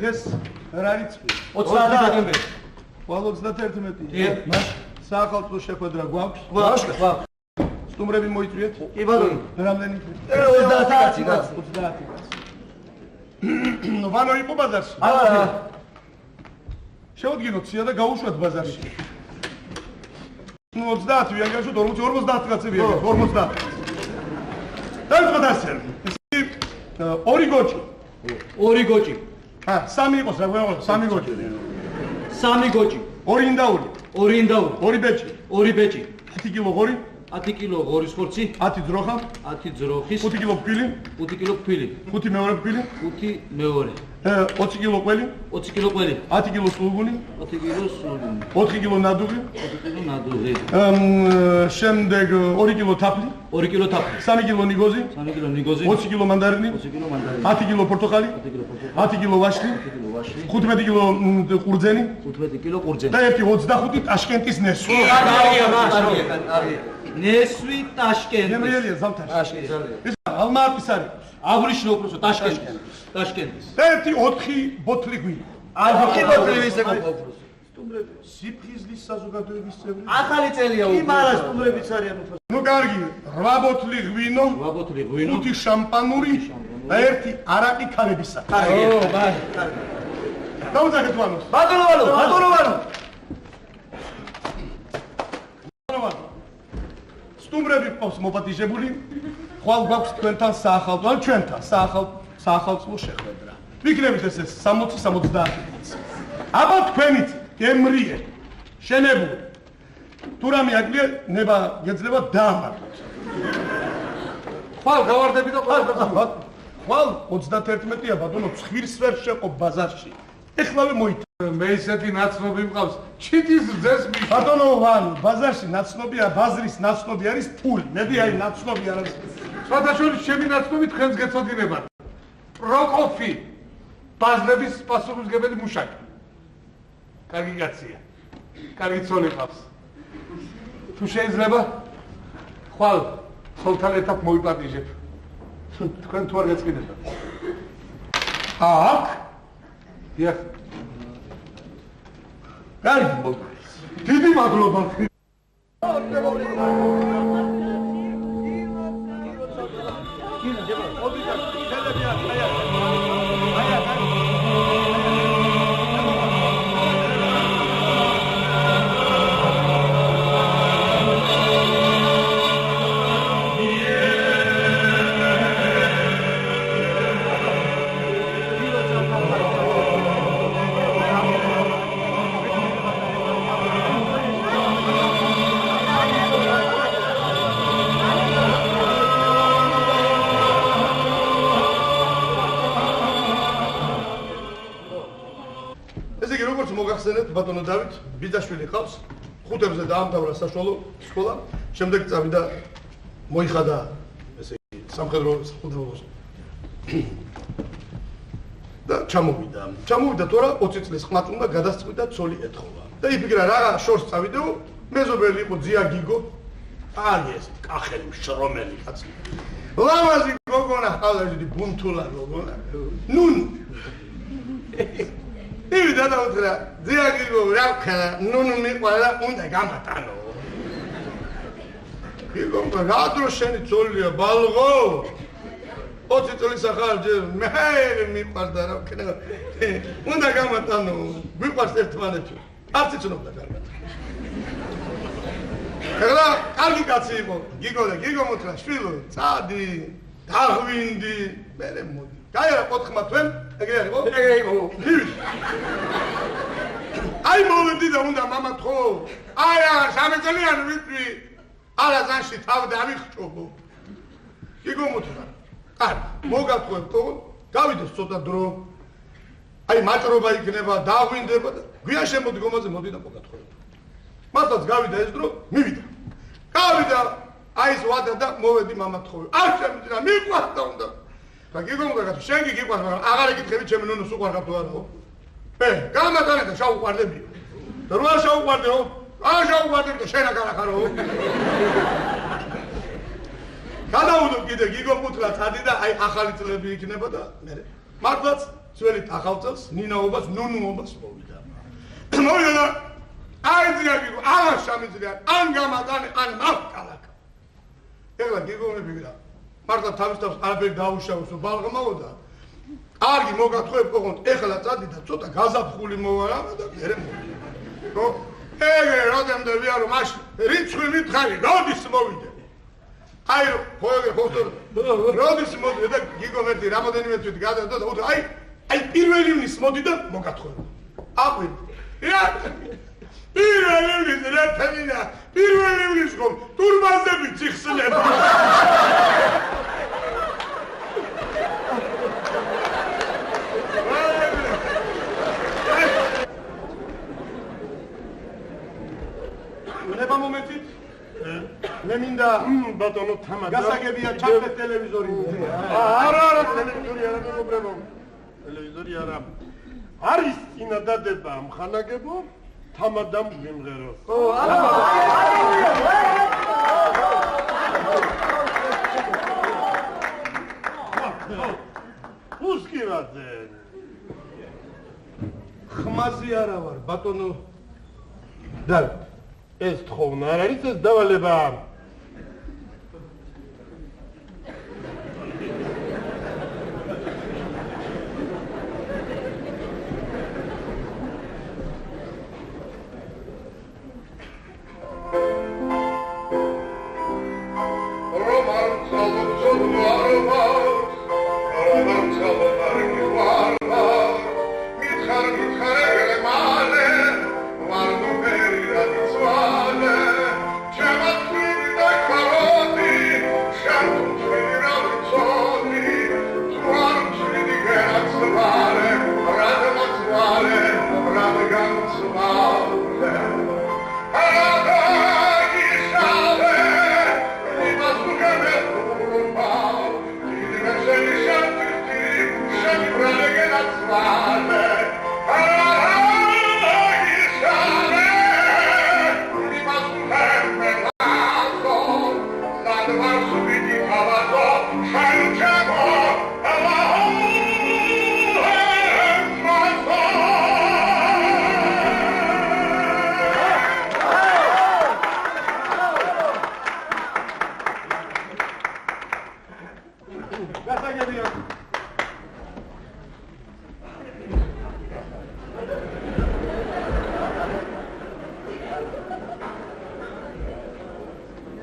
დღეს რა არის? 30 დეკემბერი. ვალ 31-ია. დიახ. საახალწლო შეხვედრა გვაქვს? გვაქვს. სტუმრები მოიწვიეთ? კი ბატონო. რამდენი? 30 კაცი. 30 კაცი. ვანო იყო ბაზარში? არა. შევდგინოთ სია და გავუშვათ ბაზარში. 30 ვიან გავუშვათ 40 კაცები ვიან 50. დაიწყოთ ასე. ორი გოჭი. ორი გოჭი. სამი იყოს რა გვეღო, სამი გოჭი. სამი გოჭი. ორი ინდაური. ორი ინდაური. ორი ბეჭი. ორი ბეჭი. 10 კილო ღორი. 10 კილო ღორის ხორცი. 10 ძროხა. 10 ძროხის. 5 კილო ფქვილი. 5 კილო ფქვილი. 5 მეორე ფქვილი. 5 მეორე. 20 კილო ყველი. 20 კილო ყველი. 10 კილო სულგუნი. 10 კილო სულგუნი. 4 კილო ნადუღი. 4 კილო ნადუღი. შემდეგ 2 კილო თაფლი. 2 კილო თაფლი. 3 კილო ნიგოზი. 3 კილო ნიგოზი. 20 კილო მანდარინი. 20 კილო მანდარინი. 10 კილო პორტოხალი. 10 კილო პორტოხალი. 10 კილო ვაშლი. 10 კილო ვაშლი. 15 კილო ყურძენი. 15 კილო ყურძენი. და 25 ტაშკენტის ნესვი. ნესვი ტაშკენტი. გემრიელია ზამთარში. ტაშკენტი. ის ალმატის არის. აღვნიშნო უბრალოდ ტაშკენტის. ტაშკენტის. და 4 ბოთლი გვინდა. 4 ბოთლი ვისეკო. სტუმრები, სიფხიზლის საზოგადოების წევრი. ახალი წელია უკვე. იმარა სტუმრებიც არიან უფრო. ნუ კარგი, 8 ბოთლი ღვინო. 8 ბოთლი ღვინო. 5 შამპანური და 1 არაყი ქალებისა. კარგია. დაუძახეთ ვანოს. ბატონო ვანო, ბატონო ვანო. სტუმრები ყავს მოპატიჟებული. ხვალ გვაქვს თქვენთან საახალწლო, ან ჩვენთან საახალწლო შეხვედრა. ვიქნებით ეს 60-70 კაცი. აბა თქვენით გემრიე, შენებული. თუ რამე აკლია, ნება გეძლება დაამარხოთ. ხვალ გავარდები და ხვალ 31-ია ბატონო, ცხვირს ვერ შეყო ბაზარში. ეხლავე მოითა. მე ისეთი ნაცნობი მყავს. ჩიტის ძეს მის. ბატონო ვან, ბაზარში ნაცნობია, ბაზრის ნაცნობი არის ფული. მედი აი ნაცნობი არის. სხვადასხვა ჩემი ნაცნობი თქვენს გეცოდინებათ. პროკოფი. ბაზრების პასუხისმგებელი მუშაკი. კარგი კაცია. კარგი ცოლი ყავს. თუ შეიძლება ხვალ ცოლთან ერთად მოიპატიჟებ. თქვენ თუ არ გეწყინებათ. აქ დიახ. კარგი მოგწეს. დიდი მადლობა. ბატონო დავით, ბიძაშვილი ყავს, ხუთებზე დაამთავრა საშუალო სკოლა, შემდეგ წავიდა მოიხადა ესე იგი სამხედრო საფუძველზე. და ჩამოვიდა თორა 20 წლის ხმაც უნდა გადასწყვიტა ცოლი ეთხოვა. და იფიქრა რა შორს წავიდეო, მეზობელი იყო ძია გიგო. აი ეს კახელი შრომელი კაცი. ლამაზი გოგონა ყავდა დიდი ბუნთულა გოგონა. ნუნი ივიდა და უთხრა, ძია გიგო რა ვქნა, ნუნუ მიყვარა, უნდა გამატანო. გიგომ რა დრო შენი ძოლია ბალღო? 20 წლის ახალ მე მიყვარდა რა ვქნა. უნდა გამატანო, მიყვარს ერთმანეთში. არც იცნობდა კარგად. ეხლა კარგი კაცი იყო, გიგო და გიგომ უთხრა, შვილო, წადი, დაღვინდი, მერე მოდი. გაიარა პოთხმა თქვენ, ეგრე არის ხო? ეგრე იყო. აი მოვედი და უნდა მამად ხო? აი რა, 3 წელიანი ვიწვი. არა ზანში თავ დავიხჭობო. გიგო მოთხრა. კარგი, მოგათხოვებ ხო? გავიდეს ცოტა დრო. აი მაჭრობა იქნება, დაღვინდება და გვიან შემოდგომაზე მოდი და მოგათხოვებ. მართლაც გავიდა ეს დრო, მივიდა. გავიდა, აი ეს ვადა და მოვედი მამად ხო. არ შემიძლია, მიყვარდა უნდა. და გიგომ გაგათ, შენ გიყვარს, მაგრამ აღარ ეკითხები ჩემი ნუნუს უყვარგავ თუ არა ხო? გამატანე და შაუყვარდები. და რა შაუყვარდეო? არ შაუყვარდები და შენ აღარ ახარო. გადავუდო კიდე გიგომ უთხრა წადი და აი ახალი წლები იქნება და მე მართლაც ძველი ახალწელს ნინაობას ნუნუობას მოვიდა. მოვიდა და აიძია გიგო აღარ შემიძლია ან გამატანე ან მავკალაკ. ეხლა გიგონები და მართლა თავის თავს არაფერი დაუშავოს ბალღმაო და კარგი მოგათხოვებ ოღონდ ეხლა წადი და ცოტა გაზაფხული მოვარა და მერე მოვიდა. ხო? ეგრე როდემდე ვიარო მაშინ რიცხვი მითხარი როდის მოვიდე? აი ხო როდის მოვიდე და გიგო მერტი რამოდენიმე თვით გადავდა და უთო აი პირველი ივნის მოდი და მოგათხოვებ. აღვი. პირველი ივნის რა თემინა პირველი ივნის ხომ თურმაზები ციხსნება. ნება მომენტით მე მინდა ბატონო თამარ გასაგებია ჩაქვე ტელევიზორი. არა ტელევიზორი არა მეგობრებო. ტელევიზორი არა. არის წინადადება ამხანაგებო თამადამ ვიმღეროს. ო არა. უსკივაძე. ხმაზი არა ვარ ბატონო. დავით ეს თხოვნა არ არის ეს დავალება.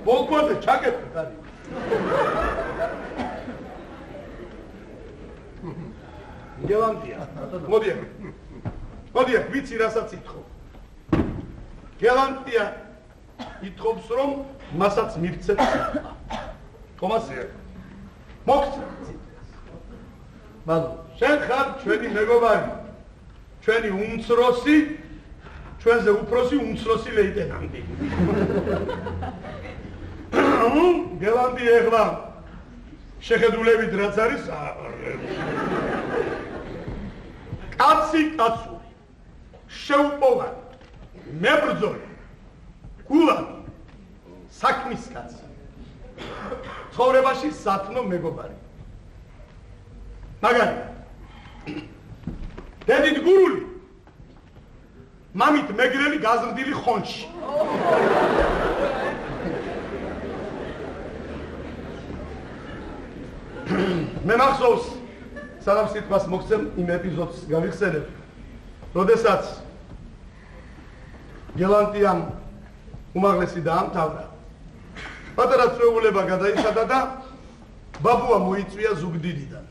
ბოლქვაზე ჩაკეთეთ არის. გელანდია. მოდი, ვიცი რასაც ითხოვ. გელანდია ითხოვს რომ მასაც მივცეთ. თომასია. მოგცეთ. მადლობა. შენ ხარ ჩვენი მეგობარი. ჩვენი უმცროსი, ჩვენზე უფროსი უმცროსი ლეიტენანტი. გელანდი ეხლა შეხედულებით რაც არის კაცი კაცური შეუპოვარი მებრძოლი გულანი საქმის კაცი ცხოვრებაში სათნო მეგობარი მაგალითად დედით გურული მამით მეგრელი გაზრდილი ხონში მე მახსოვს სანამ სიტყვას მოგცემ იმ ეპიზოდს გავიხსენებ როდესაც გელანტიამ უმაღლესი დაამთავრა პატარა წვეულება გადაიხადა და ბაბუა მოიწვია ზუგდიდიდან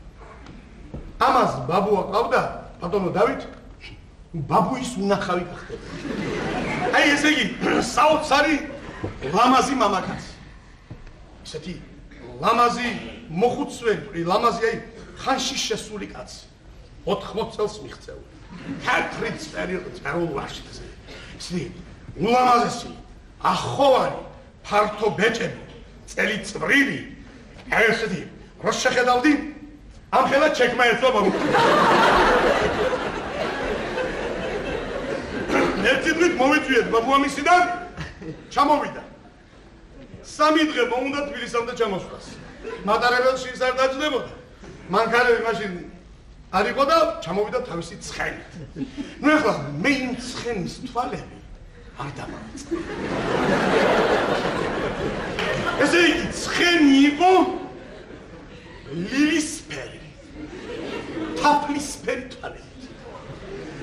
ამას ბაბუა ყავდა ბატონო დავით ბაბუის უნახავი გახდება აი ესე იგი საოცარი ლამაზი მამაკაცი ისეთი ლამაზი მოხუცველი ლამაზი აი ხანში შესული კაცი 80 წელს მიღწეული თეთრი წერილ ვაშტზე ისეთი ულამაზესი ახოვანი ფართო ბეჭები წელი წვრილი აი ესეთი რო შეხედავდი ამ ხელა ჩეკმა ეცვა ბაბუა ერთი დღით მოვიწვიეთ ბაბუა მისიდან ჩამოვიდა სამი დღე მოუნდა თბილისამდე ჩამოსვლას მატარებელში ის არ დაჯდებოდა მანქანები მაშინ არ იყო და ჩამოვიდა თავისი ცხენით. ნუ ეხლა მე იმ ცხენის თვალები არ დამავიწყე. ესე იგი ცხენი იყო ლილისფერი, თაფლისფერი თვალებით.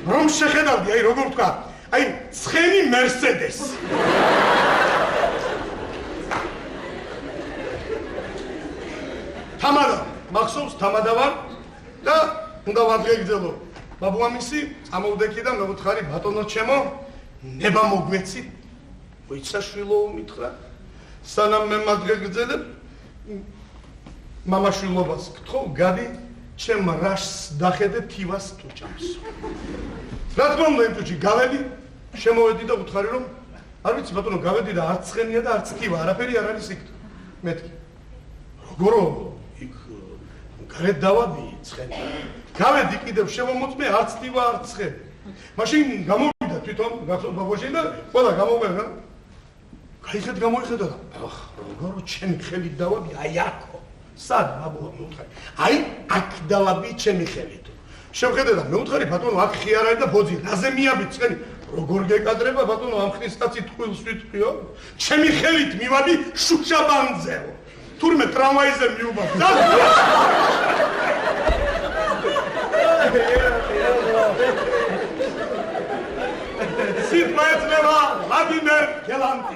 რომ შეხედავდი, აი როგორ ვთქვა, აი ცხენი მერსედესი. თამადა, მახსოვს თამადა ვარ და უნდა ვადღეგრძელო. ბაბუამისი წამოვდექი და მევუთხარი ბატონო ჩემო, ნება მოგვეცი. ვიცა შვილო უმითხრა. სანამ მე მადღეგრძელებ, მამაშვილობას გთხოვ, გადი ჩემ რაშს დახედე თივას ტუჭამს. რა თქმა უნდა, იმ ტუჭი გავედი, შემოვედი და ვუთხარი რომ არ ვიცი ბატონო, გავედი და არც ცხენია და არც თივა, არაფერი არ არის იქ. მეთქი. როგორო? იქ გარეთ დავადი ცხენი. გავედი კიდევ შემომოწმე, არც თივა, არც ცხენი. მაშინ გამოვიდა თვითონ გახსოვს ბაბუაში და ყველა გამოგვეღა. გაიხედ გამოიხედა და ახ, როგორ ჩემი ხელით დავადი, აი აქო. სად ბაბუა მეუთხარი? აი აქ დავაბი ჩემი ხელით. შევხედე და მეუთხარი ბატონო აქ ხი არ არის და ბოძი რაზე მიაბით ცხენი? როგორ გეკადრება ბატონო ამ ხნის კაცი ტყუილს ვიტყვიო? ჩემი ხელით მივადი შუშაბანძეო. თურმე ტრამვაიზე მიუბავდა. სიტყვაეცნება ვლადიმერ გელანტი.